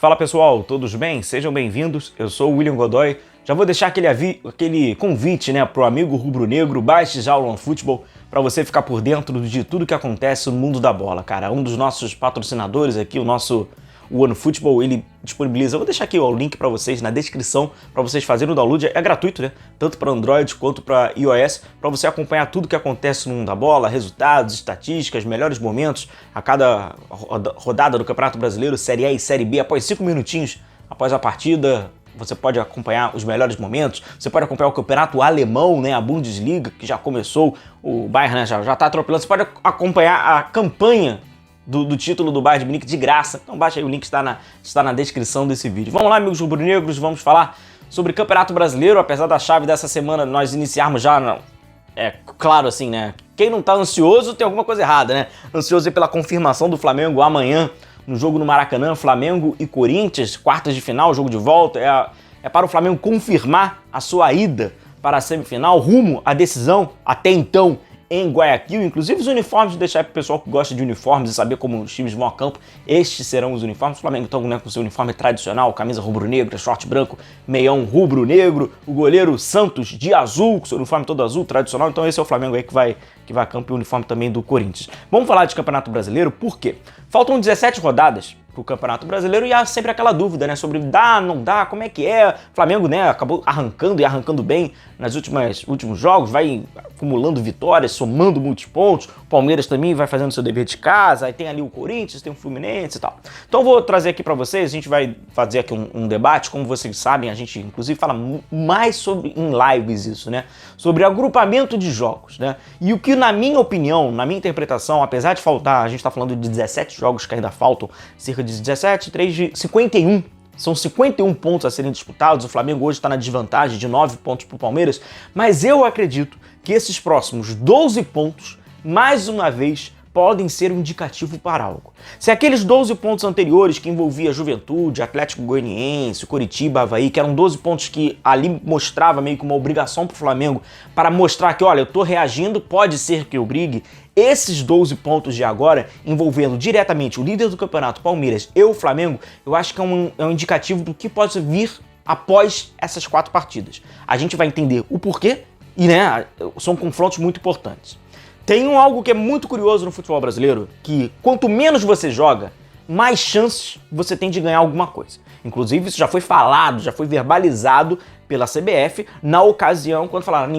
Fala pessoal, todos bem? Sejam bem-vindos, eu sou o William Godoy. Já vou deixar aquele convite, né, pro amigo rubro-negro, baixe já o OneFootball para você ficar por dentro de tudo que acontece no mundo da bola, cara. Um dos nossos patrocinadores aqui, o OneFootball, ele disponibiliza, eu vou deixar aqui ó, o link para vocês na descrição, para vocês fazerem o download, é gratuito, né? Tanto para Android quanto para iOS, para você acompanhar tudo que acontece no mundo da bola, resultados, estatísticas, melhores momentos a cada rodada do Campeonato Brasileiro, Série A e Série B, após 5 minutinhos após a partida. Você pode acompanhar os melhores momentos, você pode acompanhar o campeonato alemão, né, a Bundesliga, que já começou, o Bayern, né, já tá atropelando, você pode acompanhar a campanha do título do Bayern de Munique de graça. Então baixa aí, o link está na descrição desse vídeo. Vamos lá, amigos rubro-negros, vamos falar sobre Campeonato Brasileiro. Apesar da chave dessa semana nós iniciarmos já, claro assim, né, quem não tá ansioso tem alguma coisa errada, né? Ansioso aí pela confirmação do Flamengo amanhã, no jogo no Maracanã, Flamengo e Corinthians, quartas de final, jogo de volta, é para o Flamengo confirmar a sua ida para a semifinal, rumo à decisão, até então, em Guayaquil. Inclusive os uniformes, deixar para o pessoal que gosta de uniformes e saber como os times vão a campo, estes serão os uniformes. O Flamengo então, né, com seu uniforme tradicional, camisa rubro-negra, short branco, meião rubro-negro, o goleiro Santos de azul, com seu uniforme todo azul, tradicional. Então esse é o Flamengo aí que vai a campo, e o uniforme também do Corinthians. Vamos falar de Campeonato Brasileiro, por quê? Faltam 17 rodadas pro Campeonato Brasileiro e há sempre aquela dúvida, né, sobre dá, não dá, como é que é. O Flamengo, né, acabou arrancando bem nas últimos jogos, vai acumulando vitórias, somando muitos pontos. O Palmeiras também vai fazendo seu dever de casa, aí tem ali o Corinthians, tem o Fluminense e tal. Então vou trazer aqui para vocês, a gente vai fazer aqui um debate, como vocês sabem, a gente inclusive fala mais sobre em lives isso, né, sobre agrupamento de jogos, né, e o que na minha opinião, na minha interpretação, apesar de faltar, a gente tá falando de 17 jogos que ainda faltam, cerca de 17, 3 de 51. São 51 pontos a serem disputados, o Flamengo hoje está na desvantagem de 9 pontos para o Palmeiras, mas eu acredito que esses próximos 12 pontos, mais uma vez, podem ser um indicativo para algo. Se aqueles 12 pontos anteriores que envolvia Juventude, Atlético Goianiense, Coritiba, Avaí, que eram 12 pontos que ali mostrava meio que uma obrigação para o Flamengo para mostrar que, olha, eu tô reagindo, pode ser que eu brigue, esses 12 pontos de agora, envolvendo diretamente o líder do campeonato, Palmeiras, e o Flamengo, eu acho que é um indicativo do que pode vir após essas 4 partidas. A gente vai entender o porquê e, né, são confrontos muito importantes. Tem algo que é muito curioso no futebol brasileiro, que quanto menos você joga, mais chances você tem de ganhar alguma coisa. Inclusive, isso já foi falado, já foi verbalizado pela CBF na ocasião, quando falaram,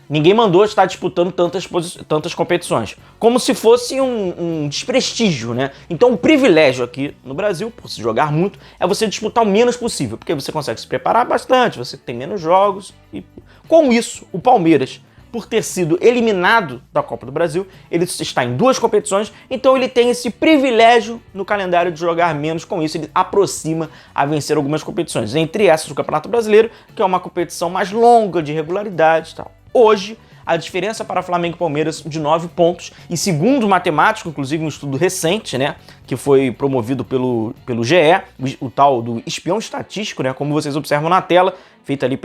ninguém mandou estar disputando tantas competições. Como se fosse um desprestígio, né? Então, o privilégio aqui no Brasil, por se jogar muito, é você disputar o menos possível, porque você consegue se preparar bastante, você tem menos jogos. E com isso, o Palmeiras, por ter sido eliminado da Copa do Brasil, ele está em 2 competições, então ele tem esse privilégio no calendário de jogar menos. Com isso, ele aproxima a vencer algumas competições, entre essas o Campeonato Brasileiro, que é uma competição mais longa, de regularidade e tal. Hoje, a diferença para Flamengo e Palmeiras de 9 pontos, e segundo o matemático, inclusive um estudo recente, né, que foi promovido pelo GE, o tal do espião estatístico, né, como vocês observam na tela, feito ali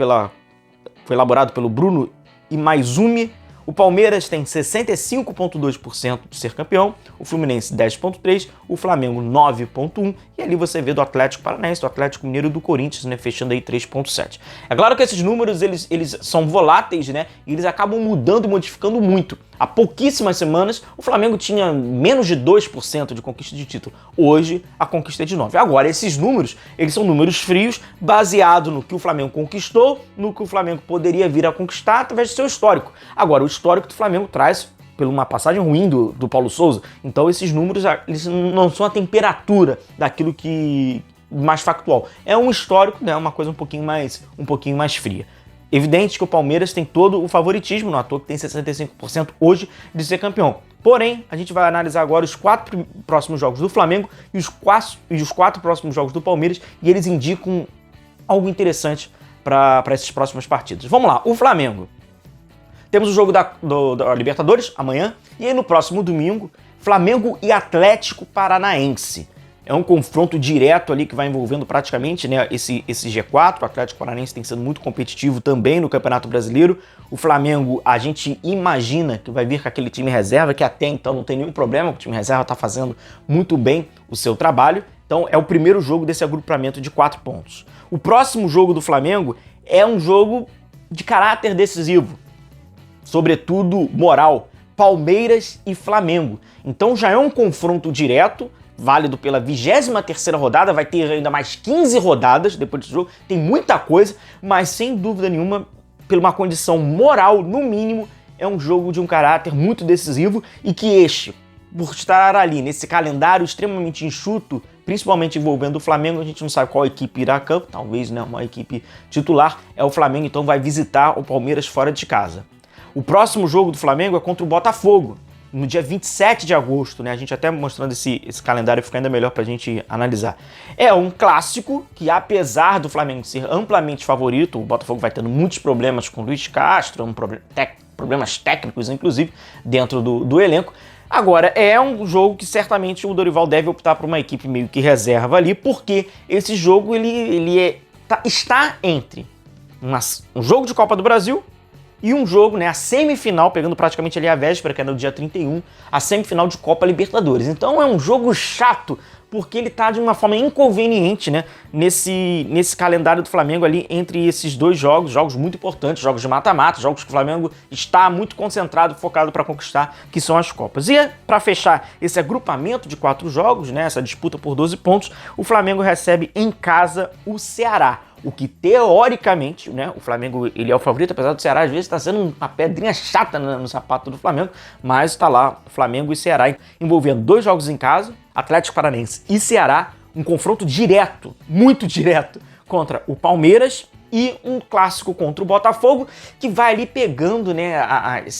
foi elaborado pelo Bruno Imaizumi. O Palmeiras tem 65,2% de ser campeão, o Fluminense 10,3%, o Flamengo 9,1%, e ali você vê do Atlético Paranaense, do Atlético Mineiro e do Corinthians, né, fechando aí 3,7%. É claro que esses números, eles são voláteis, né, e eles acabam mudando e modificando muito. Há pouquíssimas semanas, o Flamengo tinha menos de 2% de conquista de título. Hoje, a conquista é de 9%. Agora, esses números, eles são números frios, baseado no que o Flamengo conquistou, no que o Flamengo poderia vir a conquistar através do seu histórico. Agora, o histórico do Flamengo traz por uma passagem ruim do Paulo Souza. Então, esses números, eles não são a temperatura daquilo que mais factual. É um histórico, né, uma coisa um pouquinho mais fria. Evidente que o Palmeiras tem todo o favoritismo, não à toa que tem 65% hoje de ser campeão. Porém, a gente vai analisar agora os 4 próximos jogos do Flamengo e os 4 próximos jogos do Palmeiras, e eles indicam algo interessante para essas próximas partidas. Vamos lá, o Flamengo. Temos o jogo da Libertadores amanhã, e aí no próximo domingo, Flamengo e Atlético Paranaense. É um confronto direto ali que vai envolvendo praticamente, né, esse G4. O Atlético Paranaense tem sido muito competitivo também no Campeonato Brasileiro. O Flamengo, a gente imagina que vai vir com aquele time reserva, que até então não tem nenhum problema, o time reserva está fazendo muito bem o seu trabalho. Então é o primeiro jogo desse agrupamento de 4 pontos. O próximo jogo do Flamengo é um jogo de caráter decisivo, sobretudo moral. Palmeiras e Flamengo. Então já é um confronto direto, válido pela 23ª rodada, vai ter ainda mais 15 rodadas depois desse jogo, tem muita coisa, mas sem dúvida nenhuma, por uma condição moral, no mínimo, é um jogo de um caráter muito decisivo e que por estar ali nesse calendário extremamente enxuto, principalmente envolvendo o Flamengo, a gente não sabe qual equipe irá a campo, talvez uma equipe titular, é o Flamengo, então vai visitar o Palmeiras fora de casa. O próximo jogo do Flamengo é contra o Botafogo, no dia 27 de agosto, né? A gente até mostrando esse calendário fica ainda melhor pra gente analisar. É um clássico que, apesar do Flamengo ser amplamente favorito, o Botafogo vai tendo muitos problemas com o Luiz Castro, problemas técnicos, inclusive, dentro do elenco. Agora, é um jogo que certamente o Dorival deve optar por uma equipe meio que reserva ali, porque esse jogo está entre um jogo de Copa do Brasil e um jogo, né, a semifinal, pegando praticamente ali a véspera, que é no dia 31, a semifinal de Copa Libertadores. Então é um jogo chato, porque ele tá de uma forma inconveniente, né, nesse calendário do Flamengo ali, entre esses dois jogos muito importantes, jogos de mata-mata, jogos que o Flamengo está muito concentrado, focado para conquistar, que são as Copas. E para fechar esse agrupamento de 4 jogos, né, essa disputa por 12 pontos, o Flamengo recebe em casa o Ceará. O que, teoricamente, né, o Flamengo ele é o favorito, apesar do Ceará às vezes está sendo uma pedrinha chata no sapato do Flamengo, mas está lá Flamengo e Ceará envolvendo 2 jogos em casa, Atlético Paranaense e Ceará, um confronto direto, muito direto, contra o Palmeiras e um clássico contra o Botafogo, que vai ali pegando, né,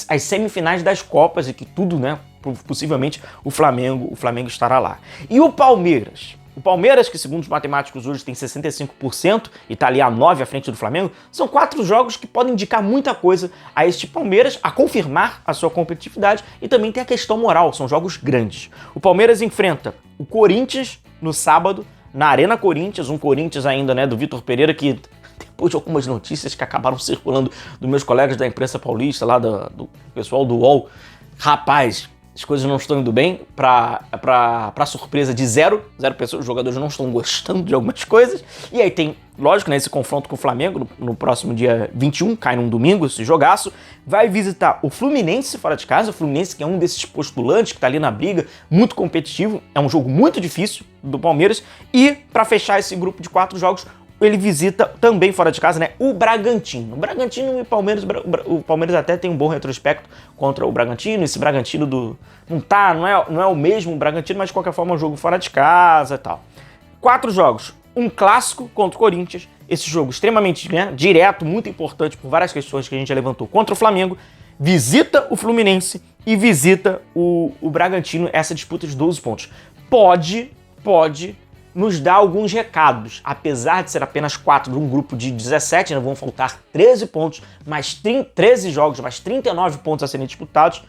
as semifinais das Copas e que tudo, né, possivelmente o Flamengo estará lá. E o Palmeiras? O Palmeiras, que segundo os matemáticos hoje tem 65% e está ali a 9 à frente do Flamengo, são 4 jogos que podem indicar muita coisa a este Palmeiras, a confirmar a sua competitividade e também tem a questão moral, são jogos grandes. O Palmeiras enfrenta o Corinthians no sábado, na Arena Corinthians, um Corinthians ainda, né, do Vitor Pereira, que depois de algumas notícias que acabaram circulando dos meus colegas da imprensa paulista, lá do pessoal do UOL, rapaz, as coisas não estão indo bem, pra surpresa de zero pessoas, os jogadores não estão gostando de algumas coisas, e aí tem, lógico, né, esse confronto com o Flamengo no próximo dia 21, cai num domingo, esse jogaço, vai visitar o Fluminense fora de casa, o Fluminense que é um desses postulantes que tá ali na briga, muito competitivo, é um jogo muito difícil do Palmeiras, e para fechar esse grupo de 4 jogos, ele visita também fora de casa, né, o Bragantino. O Bragantino e o Palmeiras, o Palmeiras até tem um bom retrospecto contra o Bragantino. Esse Bragantino não é o mesmo Bragantino, mas de qualquer forma é um jogo fora de casa e tal. 4 jogos, um clássico contra o Corinthians, esse jogo extremamente, né, direto, muito importante por várias questões que a gente já levantou contra o Flamengo, visita o Fluminense e visita o Bragantino, essa disputa de 12 pontos. Pode nos dá alguns recados. Apesar de ser apenas 4 de um grupo de 17, ainda vão faltar 13 pontos, mais 13 jogos, mais 39 pontos a serem disputados,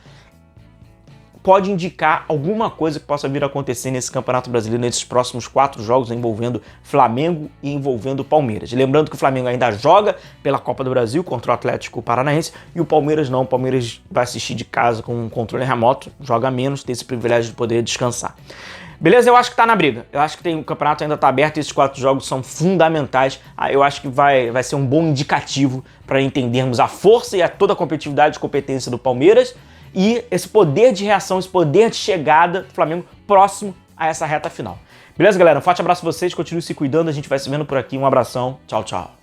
pode indicar alguma coisa que possa vir a acontecer nesse Campeonato Brasileiro, nesses próximos 4 jogos envolvendo Flamengo e envolvendo Palmeiras. Lembrando que o Flamengo ainda joga pela Copa do Brasil contra o Atlético Paranaense e o Palmeiras não. O Palmeiras vai assistir de casa com um controle remoto, joga menos, tem esse privilégio de poder descansar. Beleza? Eu acho que tá na briga. Eu acho que o campeonato ainda tá aberto e esses 4 jogos são fundamentais. Eu acho que vai ser um bom indicativo para entendermos a força e toda a competitividade e competência do Palmeiras e esse poder de reação, esse poder de chegada do Flamengo próximo a essa reta final. Beleza, galera? Um forte abraço a vocês, continuem se cuidando, a gente vai se vendo por aqui. Um abração, tchau, tchau.